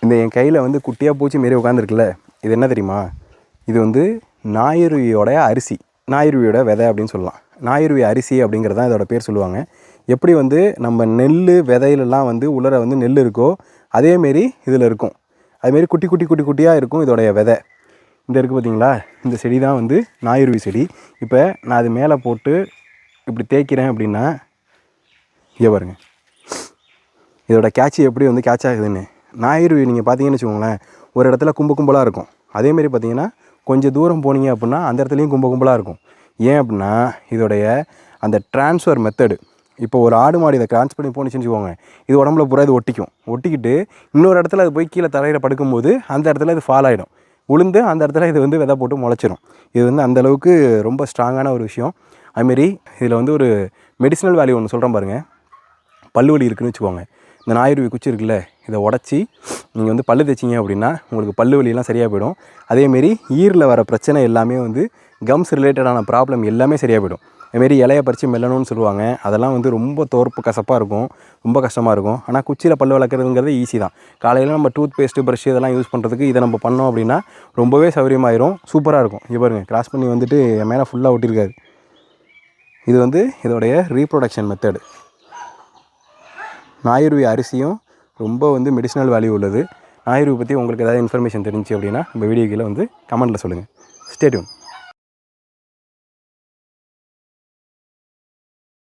இந்த என் கையில் வந்து குட்டியாக பூச்சி மாரி உட்காந்துருக்குல்ல, இது என்ன தெரியுமா? இது வந்து நாயுருவியோட அரிசி, நாயுருவியோட விதை அப்படின்னு சொல்லலாம். நாயுருவி அரிசி அப்படிங்கிறது தான் இதோட பேர் சொல்லுவாங்க. எப்படி வந்து நம்ம நெல் விதையிலலாம் வந்து உள்ளர வந்து நெல் இருக்கோ அதேமாரி இதில் இருக்கும். அதுமாரி குட்டி குட்டி குட்டி குட்டியாக இருக்கும் இதோடைய விதை. இந்த இருக்குது பார்த்தீங்களா, இந்த செடி தான் வந்து நாயுருவி செடி. இப்போ நான் அது மேலே போட்டு இப்படி தேய்க்கிறேன் அப்படின்னா, இங்கே பாருங்கள் இதோட கேட்சி எப்படி வந்து கேட்ச் ஆகுதுன்னு. நாயுருவி நீங்கள் பார்த்தீங்கன்னு வச்சுக்கோங்களேன், ஒரு இடத்துல கும்பலாக இருக்கும். அதேமாரி பார்த்தீங்கன்னா கொஞ்சம் தூரம் போனீங்க அப்படின்னா அந்த இடத்துலையும் கும்பலாக இருக்கும். ஏன் அப்படின்னா இதோடைய அந்த ட்ரான்ஸ்ஃபர் மெத்தடு. இப்போ ஒரு ஆடு மாடு இதை கிரான்ஸ் பண்ணி போணுச்சுன்னு வச்சுக்கோங்க, இது உடம்புல பூரா இது ஒட்டிக்கிட்டு இன்னொரு இடத்துல அது போய் கீழே தரையில் படுக்கும்போது அந்த இடத்துல இது ஃபால் ஆகிடும், உளுந்து அந்த இடத்துல இது வந்து விதை போட்டு முளைச்சிரும். இது வந்து அந்தளவுக்கு ரொம்ப ஸ்ட்ராங்கான ஒரு விஷயம். அதுமாரி இதில் வந்து ஒரு மெடிசினல் வேல்யூ ஒன்று சொல்கிறேன் பாருங்கள். பல்லு வலி இருக்குதுன்னு வச்சுக்கோங்க, இந்த நாயுருவி குச்சி இருக்குல்ல, இதை உடச்சி நீங்கள் வந்து பல்லு தேய்ச்சிங்க அப்படின்னா உங்களுக்கு பல்லு வலியெல்லாம் சரியாக போயிடும். அதேமாரி ஈரில் வர பிரச்சனை எல்லாமே வந்து கம்ஸ் ரிலேட்டடான ப்ராப்ளம் எல்லாமே சரியாக போயிடும். அதுமாரி இலையை பறித்து மெல்லணும்னு சொல்லுவாங்க, அதெல்லாம் வந்து ரொம்ப தோற்பு கசப்பாக இருக்கும், ரொம்ப கஷ்டமாக இருக்கும். ஆனால் குச்சியில் பல்லு வளர்க்குறதுங்கிறது ஈஸி தான். காலையில் நம்ம டூத் பேஸ்ட்டு ப்ரஷ் இதெல்லாம் யூஸ் பண்ணுறதுக்கு இதை நம்ம பண்ணோம் அப்படின்னா ரொம்பவே சௌகரியமாயிரும், சூப்பராக இருக்கும். இங்கே பாருங்கள், கிராஸ் பண்ணி வந்துட்டு என் மேலே ஃபுல்லாக ஒட்டியிருக்காரு. இது வந்து இதோடைய ரீப்ரொடக்ஷன் மெத்தடு. நாயுருவி அரிசியும் ரொம்ப வந்து மெடிசினல் வேல்யூ உள்ளது. நாயுருவி பற்றி உங்களுக்கு ஏதாவது இன்ஃபர்மேஷன் தெரிஞ்சு அப்படின்னா நம்ம வீடியோ கீழே வந்து கமெண்ட்டில் சொல்லுங்கள். Stay tune.